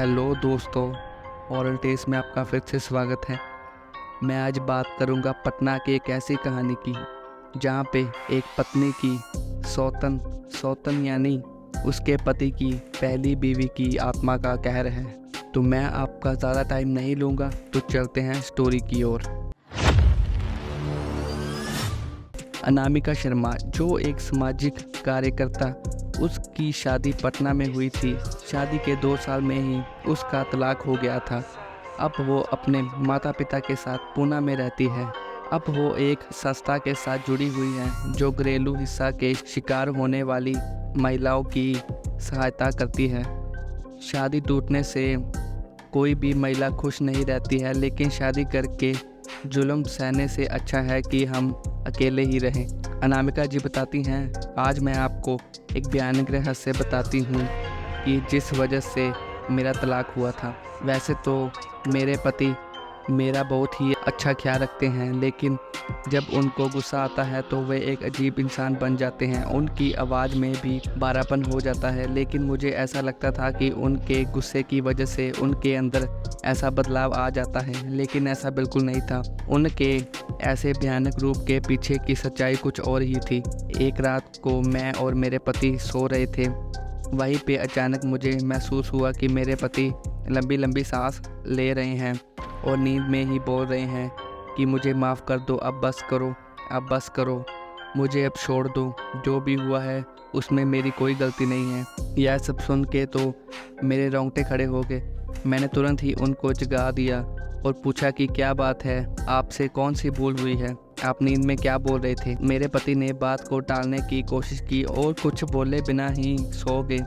Hello दोस्तों, horror test में आपका फिर से स्वागत है। मैं आज बात करूंगा पटना की एक ऐसी कहानी की जहां पे एक पत्नी की सौतन यानी उसके पति की पहली बीवी की आत्मा का कहर है। तो मैं आपका ज़्यादा टाइम नहीं लूँगा, तो चलते हैं स्टोरी की ओर। अनामिका शर्मा जो एक सामाजिक कार्यकर्ता, उसकी शादी पटना में हुई थी। शादी के 2 साल में ही उसका तलाक हो गया था। अब वो अपने माता पिता के साथ पूना में रहती है। अब वो एक संस्था के साथ जुड़ी हुई है जो घरेलू हिंसा के शिकार होने वाली महिलाओं की सहायता करती है। शादी टूटने से कोई भी महिला खुश नहीं रहती है, लेकिन शादी करके जुल्म सहने से अच्छा है कि हम अकेले ही रहें। अनामिका जी बताती हैं, आज मैं आपको एक भयानक रहस्य बताती हूँ कि जिस वजह से मेरा तलाक हुआ था। वैसे तो मेरे पति मेरा बहुत ही अच्छा ख्याल रखते हैं, लेकिन जब उनको गुस्सा आता है तो वे एक अजीब इंसान बन जाते हैं। उनकी आवाज़ में भी बारापन हो जाता है, लेकिन मुझे ऐसा लगता था कि उनके गुस्से की वजह से उनके अंदर ऐसा बदलाव आ जाता है, लेकिन ऐसा बिल्कुल नहीं था। उनके ऐसे भयानक रूप के पीछे की सच्चाई कुछ और ही थी। एक रात को मैं और मेरे पति सो रहे थे, वहीं पे अचानक मुझे महसूस हुआ कि मेरे पति लंबी लंबी सांस ले रहे हैं और नींद में ही बोल रहे हैं कि मुझे माफ़ कर दो, अब बस करो, मुझे अब छोड़ दो, जो भी हुआ है उसमें मेरी कोई गलती नहीं है। यह सब सुन के तो मेरे रोंगटे खड़े हो गए। मैंने तुरंत ही उनको जगा दिया और पूछा कि क्या बात है, आपसे कौन सी भूल हुई है, आप नींद में क्या बोल रहे थे। मेरे पति ने बात को टालने की कोशिश की और कुछ बोले बिना ही सो गए।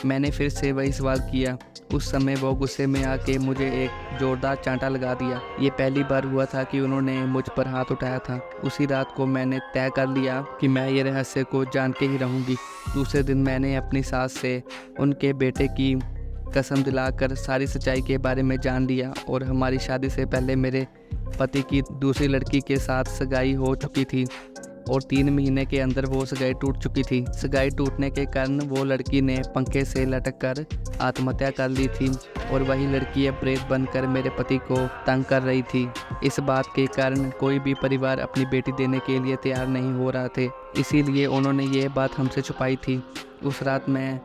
मैंने फिर से वही सवाल किया। उस समय वो गुस्से में आके मुझे एक जोरदार चांटा लगा दिया। ये पहली बार हुआ था कि उन्होंने मुझ पर हाथ उठाया था। उसी रात को मैंने तय कर लिया कि मैं ये रहस्य को जान के ही रहूँगी। दूसरे दिन मैंने अपनी सास से उनके बेटे की कसम दिलाकर सारी सच्चाई के बारे में जान लिया और हमारी शादी से पहले मेरे पति की दूसरी लड़की के साथ सगाई हो चुकी थी और 3 महीने के अंदर वो सगाई टूट चुकी थी। सगाई टूटने के कारण वो लड़की ने पंखे से लटक कर आत्महत्या कर ली थी और वही लड़की अब प्रेत बनकर मेरे पति को तंग कर रही थी। इस बात के कारण कोई भी परिवार अपनी बेटी देने के लिए तैयार नहीं हो रहा थे, इसीलिए उन्होंने ये बात हमसे छुपाई थी। उस रात मैं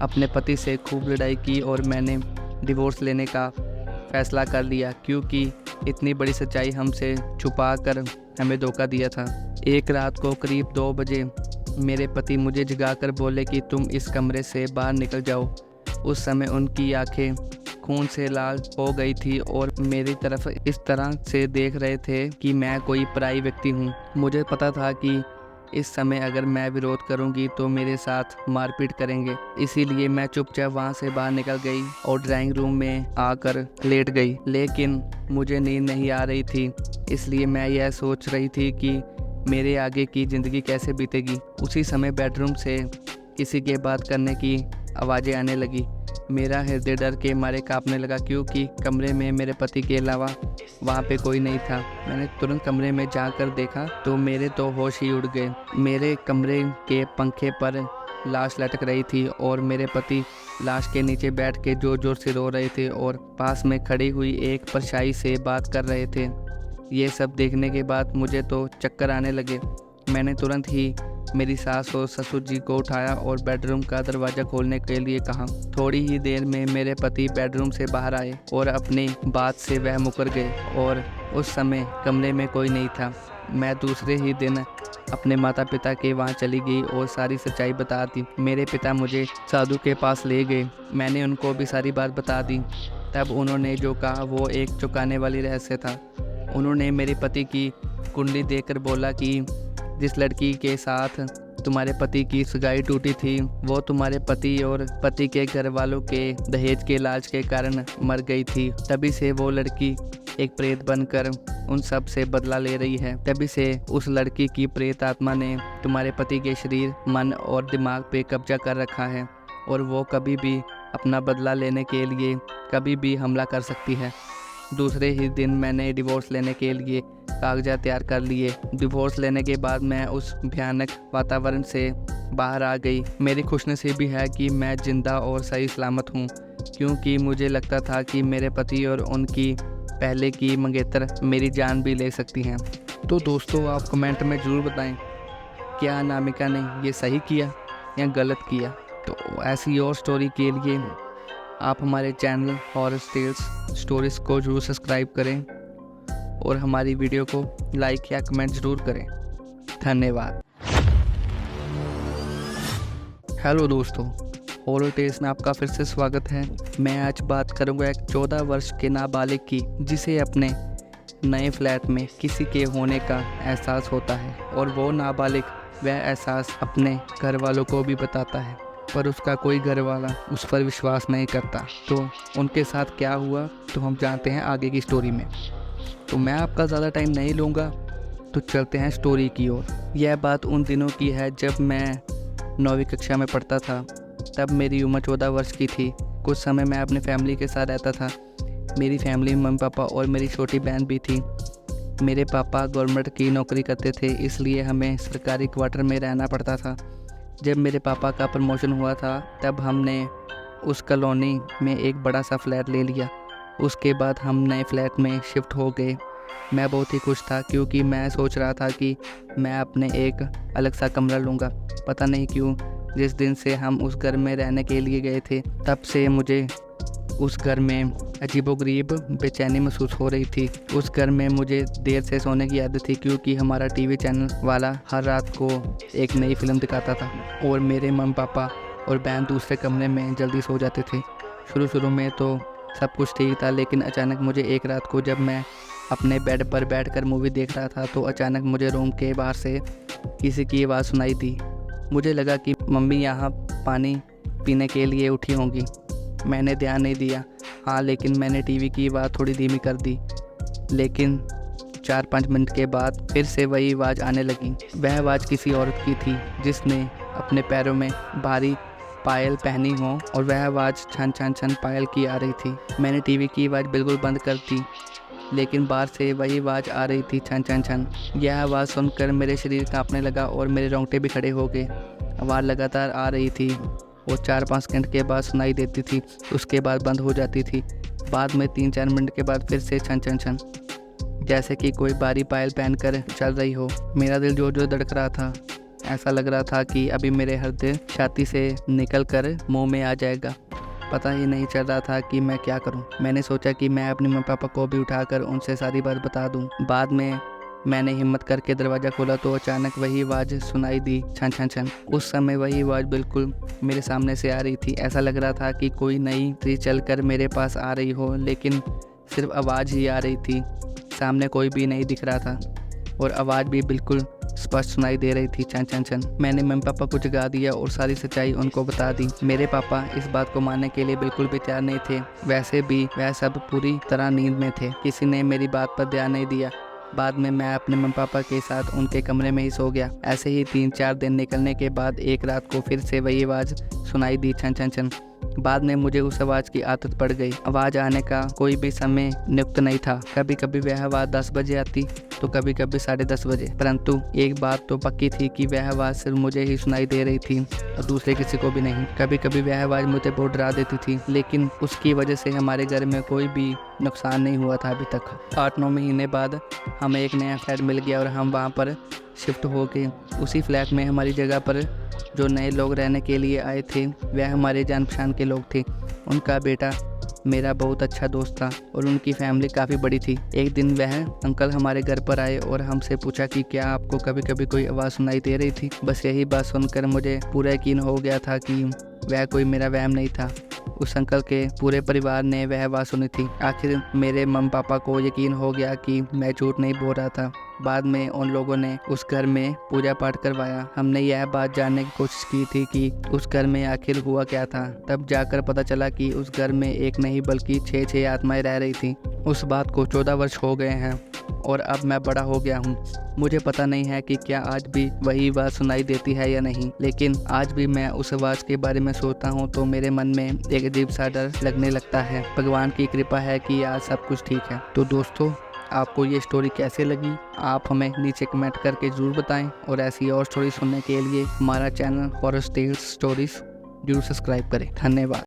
अपने पति से खूब लड़ाई की और मैंने डिवोर्स लेने का फैसला कर लिया, क्योंकि इतनी बड़ी सच्चाई हमसे छुपा कर हमें धोखा दिया था। एक रात को करीब 2 बजे मेरे पति मुझे जगाकर बोले कि तुम इस कमरे से बाहर निकल जाओ। उस समय उनकी आंखें खून से लाल हो गई थी और मेरी तरफ इस तरह से देख रहे थे कि मैं कोई पराई व्यक्ति हूँ। मुझे पता था कि इस समय अगर मैं विरोध करूंगी तो मेरे साथ मारपीट करेंगे, इसीलिए मैं चुपचाप वहां से बाहर निकल गई और ड्राइंग रूम में आकर लेट गई। लेकिन मुझे नींद नहीं आ रही थी, इसलिए मैं यह सोच रही थी कि मेरे आगे की ज़िंदगी कैसे बीतेगी। उसी समय बेडरूम से किसी के बात करने की आवाज़ें आने लगी। मेरा हृदय डर के मारे कांपने लगा, क्योंकि कमरे में मेरे पति के अलावा वहाँ पे कोई नहीं था। मैंने तुरंत कमरे में जाकर देखा तो मेरे तो होश ही उड़ गए। मेरे कमरे के पंखे पर लाश लटक रही थी और मेरे पति लाश के नीचे बैठ के जोर जोर से रो रहे थे और पास में खड़ी हुई एक परछाई से बात कर रहे थे। ये सब देखने के बाद मुझे तो चक्कर आने लगे। मैंने तुरंत ही मेरी सास और ससुर जी को उठाया और बेडरूम का दरवाज़ा खोलने के लिए कहा। थोड़ी ही देर में मेरे पति बेडरूम से बाहर आए और अपनी बात से वह मुकर गए और उस समय कमरे में कोई नहीं था। मैं दूसरे ही दिन अपने माता पिता के वहाँ चली गई और सारी सच्चाई बता दी। मेरे पिता मुझे साधु के पास ले गए। मैंने उनको भी सारी बात बता दी। तब उन्होंने जो कहा वो एक चौंकाने वाली रहस्य था। उन्होंने मेरे पति की कुंडली देखकर बोला कि जिस लड़की के साथ तुम्हारे पति की सगाई टूटी थी वो तुम्हारे पति और पति के घर वालों के दहेज के लालच के कारण मर गई थी। तभी से वो लड़की एक प्रेत बनकर उन सब से बदला ले रही है। तभी से उस लड़की की प्रेत आत्मा ने तुम्हारे पति के शरीर, मन और दिमाग पे कब्जा कर रखा है और वो कभी भी अपना बदला लेने के लिए कभी भी हमला कर सकती है। दूसरे ही दिन मैंने डिवोर्स लेने के लिए कागजात तैयार कर लिए। डिवोर्स लेने के बाद मैं उस भयानक वातावरण से बाहर आ गई। मेरी खुशनसीबी है कि मैं जिंदा और सही सलामत हूँ। क्योंकि मुझे लगता था कि मेरे पति और उनकी पहले की मंगेतर मेरी जान भी ले सकती हैं। तो दोस्तों, आप कमेंट में ज़रूर बताएं, क्या अनामिका ने ये सही किया या गलत किया। तो ऐसी और स्टोरी के लिए आप हमारे चैनल हॉरर टेल्स स्टोरीज़ को ज़रूर सब्सक्राइब करें और हमारी वीडियो को लाइक या कमेंट ज़रूर करें। धन्यवाद। हेलो दोस्तों, हॉरर टेल्स में आपका फिर से स्वागत है। मैं आज बात करूंगा एक 14 वर्ष के नाबालिग की, जिसे अपने नए फ्लैट में किसी के होने का एहसास होता है और वो नाबालिग वह एहसास अपने घर वालों को भी बताता है, पर उसका कोई घर वाला उस पर विश्वास नहीं करता। तो उनके साथ क्या हुआ, तो हम जानते हैं आगे की स्टोरी में। तो मैं आपका ज़्यादा टाइम नहीं लूँगा, तो चलते हैं स्टोरी की ओर। यह बात उन दिनों की है जब मैं 9वीं कक्षा में पढ़ता था। तब मेरी उम्र 14 वर्ष की थी। कुछ समय मैं अपनी फैमिली के साथ रहता था। मेरी फैमिली में मम्मी पापा और मेरी छोटी बहन भी थी। मेरे पापा गवर्नमेंट की नौकरी करते थे, इसलिए हमें सरकारी क्वार्टर में रहना पड़ता था। जब मेरे पापा का प्रमोशन हुआ था तब हमने उस कॉलोनी में एक बड़ा सा फ्लैट ले लिया। उसके बाद हम नए फ्लैट में शिफ्ट हो गए। मैं बहुत ही खुश था क्योंकि मैं सोच रहा था कि मैं अपने एक अलग सा कमरा लूँगा। पता नहीं क्यों, जिस दिन से हम उस घर में रहने के लिए गए थे तब से मुझे उस घर में अजीबोगरीब बेचैनी महसूस हो रही थी। उस घर में मुझे देर से सोने की आदत थी क्योंकि हमारा टीवी चैनल वाला हर रात को एक नई फिल्म दिखाता था और मेरे मम्मी पापा और बहन दूसरे कमरे में जल्दी सो जाते थे। शुरू में तो सब कुछ ठीक था, लेकिन अचानक मुझे एक रात को जब मैं अपने बेड पर बैठकर मूवी देख रहा था तो अचानक मुझे रूम के बाहर से किसी की आवाज़ सुनाई दी। मुझे लगा कि मम्मी यहाँ पानी पीने के लिए उठी होंगी। मैंने ध्यान नहीं दिया। हाँ, लेकिन मैंने टीवी की आवाज़ थोड़ी धीमी कर दी। लेकिन 4-5 मिनट के बाद फिर से वही आवाज़ आने लगी। वह आवाज़ किसी औरत की थी जिसने अपने पैरों में भारी पायल पहनी हो और वह आवाज़ छन छन छन पायल की आ रही थी। मैंने टीवी की आवाज़ बिल्कुल बंद कर दी, लेकिन बाहर से वही आवाज़ आ रही थी, छन छन छन। यह आवाज़ सुनकर मेरे शरीर कांपने लगा और मेरे रोंगटे भी खड़े हो गए। आवाज़ लगातार आ रही थी और 4-5 सेकंड के बाद सुनाई देती थी, उसके बाद बंद हो जाती थी। बाद में 3-4 मिनट के बाद फिर से छन छन छन, जैसे कि कोई भारी पायल पहनकर चल रही हो। मेरा दिल जोर जोर धड़क रहा था। ऐसा लग रहा था कि अभी मेरे हृदय छाती से निकल कर मुँह में आ जाएगा। पता ही नहीं चल रहा था कि मैं क्या करूं। मैंने सोचा कि मैं अपने मम्मी पापा को भी उठाकर उनसे सारी बात बता दूं। बाद में मैंने हिम्मत करके दरवाज़ा खोला तो अचानक वही आवाज़ सुनाई दी, छन छन छन। उस समय वही आवाज़ बिल्कुल मेरे सामने से आ रही थी। ऐसा लग रहा था कि कोई नई चीज़ चलकर मेरे पास आ रही हो, लेकिन सिर्फ आवाज़ ही आ रही थी। सामने कोई भी नहीं दिख रहा था और आवाज़ भी बिल्कुल स्पष्ट सुनाई दे रही थी, छन छन छन। मैंने मम्मी पापा को जगा दिया और सारी सच्चाई उनको बता दी। मेरे पापा इस बात को मानने के लिए बिल्कुल भी तैयार नहीं थे। वैसे भी वह सब पूरी तरह नींद में थे। किसी ने मेरी बात पर ध्यान नहीं दिया। बाद में मैं अपने मम्मी पापा के साथ उनके कमरे में ही सो गया। ऐसे ही 3-4 दिन निकलने के बाद एक रात को फिर से वही आवाज़ सुनाई दी, छन छन छन। बाद में मुझे उस आवाज़ की आदत पड़ गई। आवाज़ आने का कोई भी समय नियुक्त नहीं था। कभी कभी वह आवाज़ 10 बजे आती तो कभी कभी 10:30 बजे। परंतु एक बात तो पक्की थी कि वह आवाज़ सिर्फ मुझे ही सुनाई दे रही थी और दूसरे किसी को भी नहीं। कभी कभी वह आवाज़ मुझे बहुत डरा देती थी, लेकिन उसकी वजह से हमारे घर में कोई भी नुकसान नहीं हुआ था अभी तक। 8-9 महीने बाद हमें एक नया फ्लैट मिल गया और हम वहाँ पर शिफ्ट हो गए। उसी फ्लैट में हमारी जगह पर जो नए लोग रहने के लिए आए थे वह हमारे जान पहचान के लोग थे। उनका बेटा मेरा बहुत अच्छा दोस्त था और उनकी फैमिली काफ़ी बड़ी थी। एक दिन वह अंकल हमारे घर पर आए और हमसे पूछा कि क्या आपको कभी कभी कोई आवाज़ सुनाई दे रही थी। बस यही बात सुनकर मुझे पूरा यकीन हो गया था कि वह कोई मेरा वहम नहीं था। उस अंकल के पूरे परिवार ने वह आवाज़ सुनी थी। आखिर मेरे मम्मी पापा को यकीन हो गया कि मैं झूठ नहीं बोल रहा था। बाद में उन लोगों ने उस घर में पूजा पाठ करवाया। हमने यह बात जानने की कोशिश की थी कि उस घर में आखिर हुआ क्या था। तब जाकर पता चला कि उस घर में एक नहीं बल्कि 6 आत्माएं रह रही थी। उस बात को 14 वर्ष हो गए हैं और अब मैं बड़ा हो गया हूँ। मुझे पता नहीं है कि क्या आज भी वही आवाज़ सुनाई देती है या नहीं, लेकिन आज भी मैं उस आवाज़ के बारे में सोचता हूँ तो मेरे मन में एक अजीब सा डर लगने लगता है। भगवान की कृपा है कि आज सब कुछ ठीक है। तो दोस्तों, आपको ये स्टोरी कैसे लगी आप हमें नीचे कमेंट करके ज़रूर बताएं और ऐसी और स्टोरी सुनने के लिए हमारा चैनल हॉरर टेल्स स्टोरीज जरूर सब्सक्राइब करें। धन्यवाद।